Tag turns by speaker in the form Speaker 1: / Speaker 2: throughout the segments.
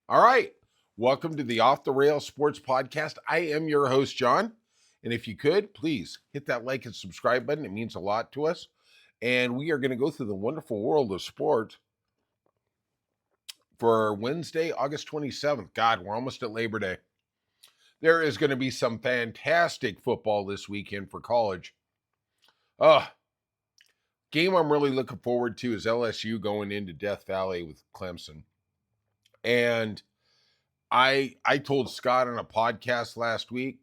Speaker 1: All right. Welcome to the Off the Rails Sports Podcast. I am your host, John. And if you could, please hit that like and subscribe button. It means a lot to us. And we are going to go through the wonderful world of sports for Wednesday, August 27th. God, we're almost at Labor Day. There is going to be some fantastic football this weekend for college. Game I'm really looking forward to is LSU going into Death Valley with Clemson. And I told Scott on a podcast last week,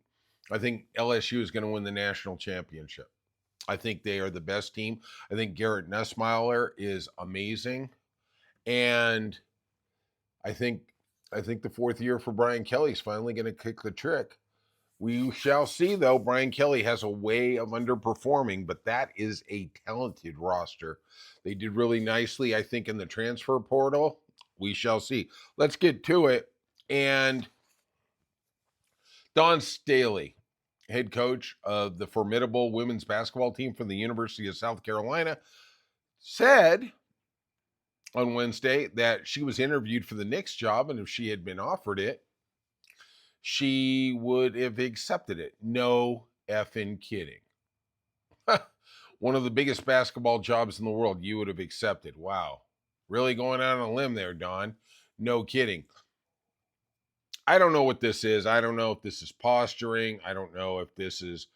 Speaker 1: I think LSU is going to win the national championship. I think they are the best team. I think Garrett Nussmeier is amazing. And I think the fourth year for Brian Kelly is finally going to kick the trick. We shall see, though. Brian Kelly has a way of underperforming, but that is a talented roster. They did really nicely, I think, in the transfer portal. We shall see. Let's get to it. And Don Staley, head coach of the formidable women's basketball team from the University of South Carolina, said on Wednesday that she was interviewed for the Knicks job, and if she had been offered it, she would have accepted it. No effing kidding. One of the biggest basketball jobs in the world you would have accepted. Wow. Really going out on a limb there, Don. No kidding. I don't know what this is. I don't know if this is posturing. I don't know if this is,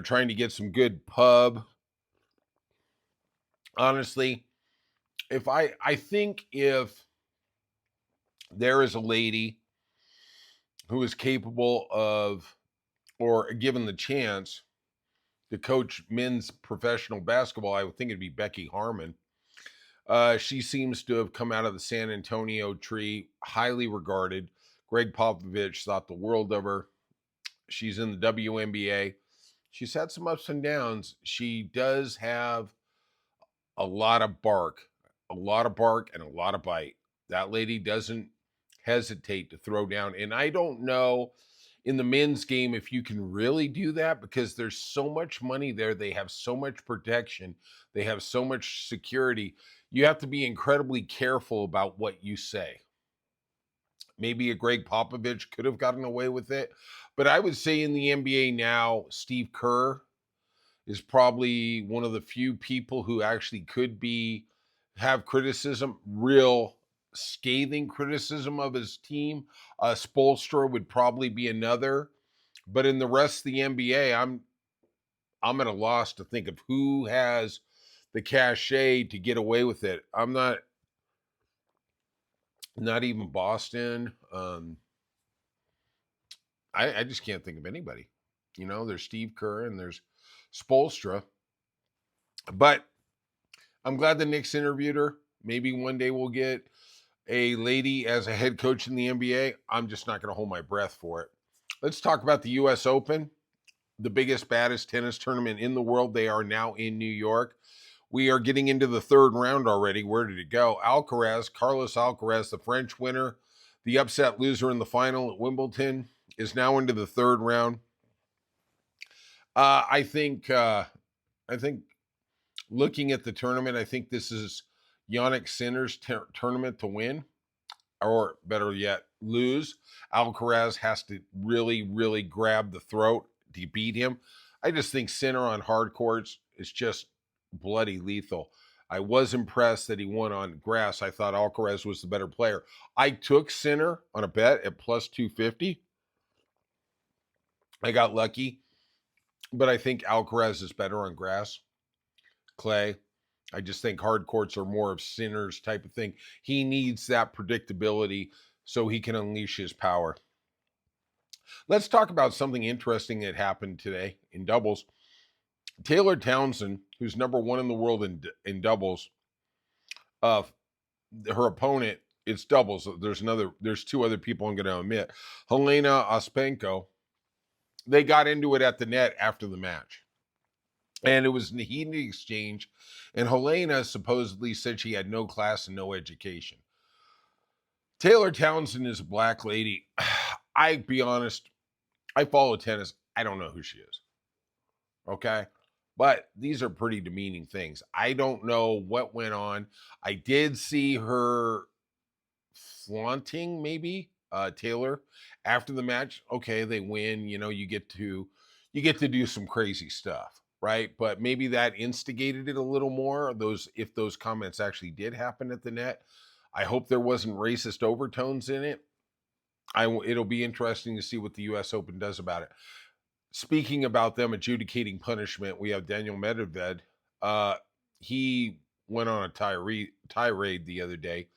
Speaker 1: trying to get some good pub. Honestly, I think if there is a lady who is capable of, or given the chance to coach men's professional basketball, I would think it'd be Becky Harmon. She seems to have come out of the San Antonio tree, highly regarded. Greg Popovich thought the world of her. She's in the WNBA. She's had some ups and downs. She does have a lot of bark and a lot of bite. That lady doesn't hesitate to throw down. And I don't know in the men's game if you can really do that because there's so much money there. They have so much protection. They have so much security. You have to be incredibly careful about what you say. Maybe a Greg Popovich could have gotten away with it. But I would say in the NBA now, Steve Kerr is probably one of the few people who actually could have criticism, real scathing criticism of his team. Spoelstra would probably be another. But in the rest of the NBA, I'm at a loss to think of who has the cachet to get away with it. I'm not even Boston. I just can't think of anybody. There's Steve Kerr and there's Spoelstra. But I'm glad the Knicks interviewed her. Maybe one day we'll get a lady as a head coach in the NBA. I'm just not going to hold my breath for it. Let's talk about the U.S. Open, the biggest, baddest tennis tournament in the world. They are now in New York. We are getting into the third round already. Where did it go? Carlos Alcaraz, the French winner, the upset loser in the final at Wimbledon, is now into the third round. I think looking at the tournament, I think this is Jannik Sinner's tournament to win, or better yet, lose. Alcaraz has to really, really grab the throat to beat him. I just think Sinner on hard courts is just bloody lethal. I was impressed that he won on grass. I thought Alcaraz was the better player. I took Sinner on a bet at plus 250. I got lucky, but I think Alcaraz is better on grass, clay. I just think hard courts are more of Sinner's type of thing. He needs that predictability so he can unleash his power. Let's talk about something interesting that happened today in doubles. Taylor Townsend, who's number one in the world in doubles, her opponent, it's doubles. There's two other people I'm going to omit. Helena Ostapenko. They got into it at the net after the match. And it was a heated exchange. And Helena supposedly said she had no class and no education. Taylor Townsend is a black lady. I be honest, I follow tennis. I don't know who she is. Okay? But these are pretty demeaning things. I don't know what went on. I did see her flaunting maybe Taylor after the match. Okay, they win, you get to do some crazy stuff, right? But maybe that instigated it a little more. If those comments actually did happen at the net, I hope there wasn't racist overtones in it. It'll be interesting to see what the US Open does about it. Speaking about them adjudicating punishment, we have Daniel Medvedev. He went on a tirade the other day.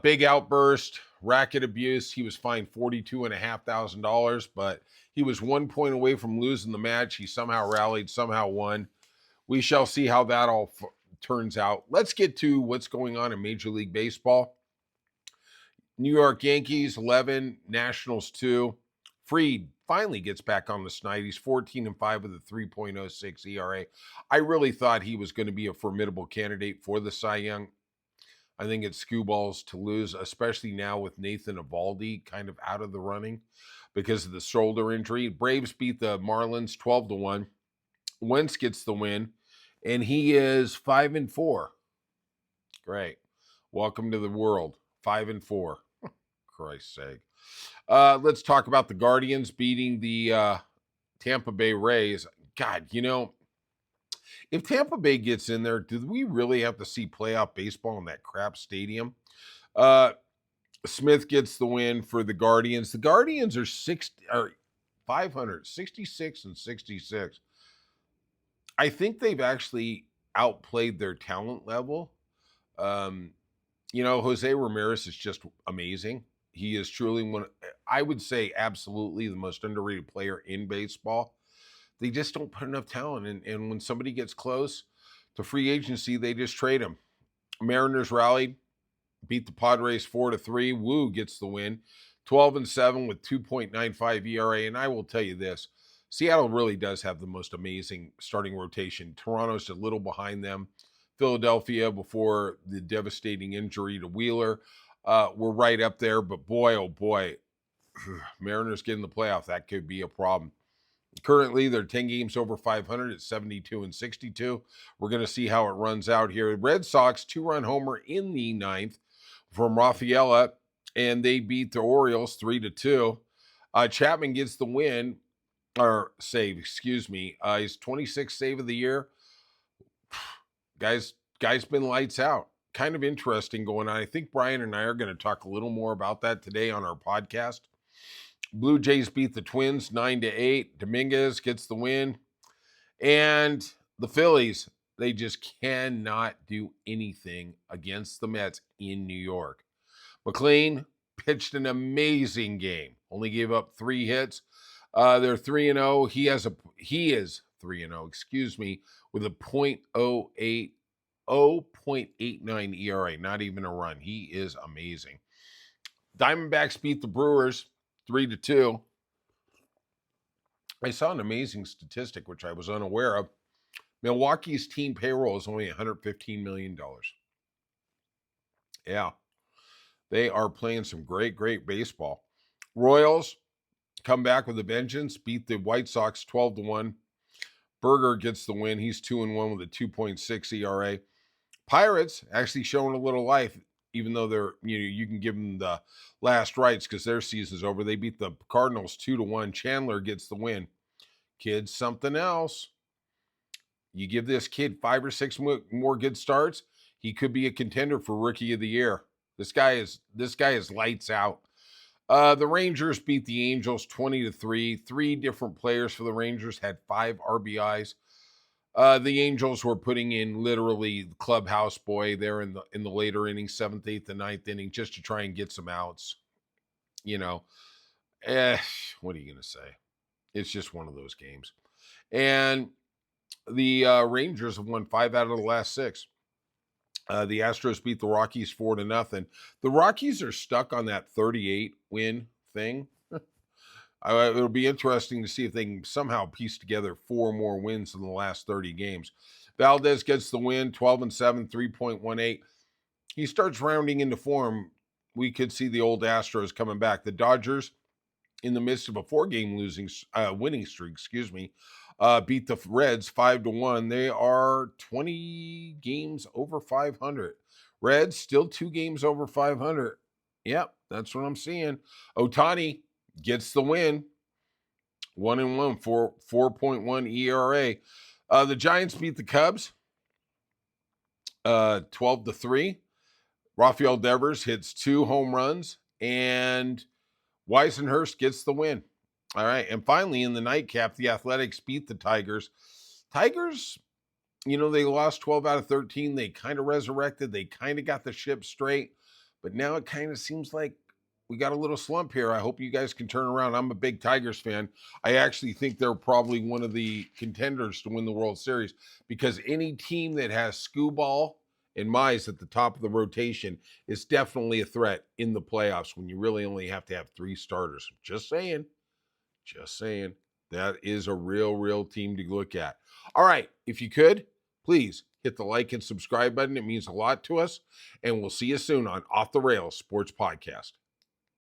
Speaker 1: Big outburst, racket abuse. He was fined $42,500, but he was 1 point away from losing the match. He somehow rallied, somehow won. We shall see how that all turns out. Let's get to what's going on in Major League Baseball. New York Yankees 11, Nationals 2. Fried finally gets back on the snide. He's 14-5 with a 3.06 ERA. I really thought he was going to be a formidable candidate for the Cy Young. I think it's skewballs to lose, especially now with Nathan Eovaldi kind of out of the running because of the shoulder injury. Braves beat the Marlins 12-1. Wentz gets the win, and he is 5-4. Great. Welcome to the world. 5-4. Christ's sake. Let's talk about the Guardians beating the Tampa Bay Rays. God, if Tampa Bay gets in there, do we really have to see playoff baseball in that crap stadium? Smith gets the win for the Guardians. The Guardians are 500, 66-66. I think they've actually outplayed their talent level. Jose Ramirez is just amazing. He is truly I would say absolutely the most underrated player in baseball. They just don't put enough talent. And when somebody gets close to free agency, they just trade him. Mariners rallied, beat the Padres 4-3. Wu gets the win, 12-7 with 2.95 ERA. And I will tell you this, Seattle really does have the most amazing starting rotation. Toronto's a little behind them. Philadelphia, before the devastating injury to Wheeler, we're right up there. But boy, oh boy, Mariners get in the playoff. That could be a problem. Currently, they're 10 games over 500 at 72-62. We're going to see how it runs out here. Red Sox, 2-run homer in the ninth from Rafaela, and they beat the Orioles 3-2. Chapman gets the win, or save, excuse me. His 26th save of the year. Guy's been lights out. Kind of interesting going on. I think Brian and I are going to talk a little more about that today on our podcast. Blue Jays beat the Twins 9-8. Dominguez gets the win. And the Phillies, they just cannot do anything against the Mets in New York. McLean pitched an amazing game. Only gave up 3 hits. They're 3-0. He is 3-0, excuse me, with a .089 ERA, not even a run. He is amazing. Diamondbacks beat the Brewers 3-2. I saw an amazing statistic, which I was unaware of. Milwaukee's team payroll is only $115 million. Yeah, they are playing some great, great baseball. Royals come back with a vengeance, beat the White Sox 12-1. Berger gets the win. He's 2-1 with a 2.6 ERA. Pirates actually showing a little life, even though they're, you can give them the last rites because their season's over. They beat the Cardinals 2-1. Chandler gets the win. Kid, something else. You give this kid 5 or 6 more good starts, he could be a contender for Rookie of the Year. This guy is lights out. The Rangers beat the Angels 20-3. 3 different players for the Rangers had 5 RBIs. The Angels were putting in literally the clubhouse boy there in the later innings, 7th, 8th, and 9th inning, just to try and get some outs. What are you going to say? It's just one of those games. And the Rangers have won 5 out of the last 6. The Astros beat the Rockies 4-0. The Rockies are stuck on that 38 win thing. It'll be interesting to see if they can somehow piece together 4 more wins in the last 30 games. Valdez gets the win, 12-7, 3.18. He starts rounding into form. We could see the old Astros coming back. The Dodgers, in the midst of a 4-game winning streak, beat the Reds 5-1. They are 20 games over 500. Reds still 2 games over 500. Yep, that's what I'm seeing. Ohtani gets the win. 1-1, 4.1 ERA. The Giants beat the Cubs 12-3. Rafael Devers hits 2 home runs, and Weisenhurst gets the win. All right. And finally, in the nightcap, the Athletics beat the Tigers. Tigers, they lost 12 out of 13. They kind of resurrected. They kind of got the ship straight. But now it kind of seems like we got a little slump here. I hope you guys can turn around. I'm a big Tigers fan. I actually think they're probably one of the contenders to win the World Series, because any team that has Skubal and Mize at the top of the rotation is definitely a threat in the playoffs when you really only have to have 3 starters. Just saying. Just saying. That is a real team to look at. All right. If you could, please hit the like and subscribe button. It means a lot to us. And we'll see you soon on Off the Rails Sports Podcast.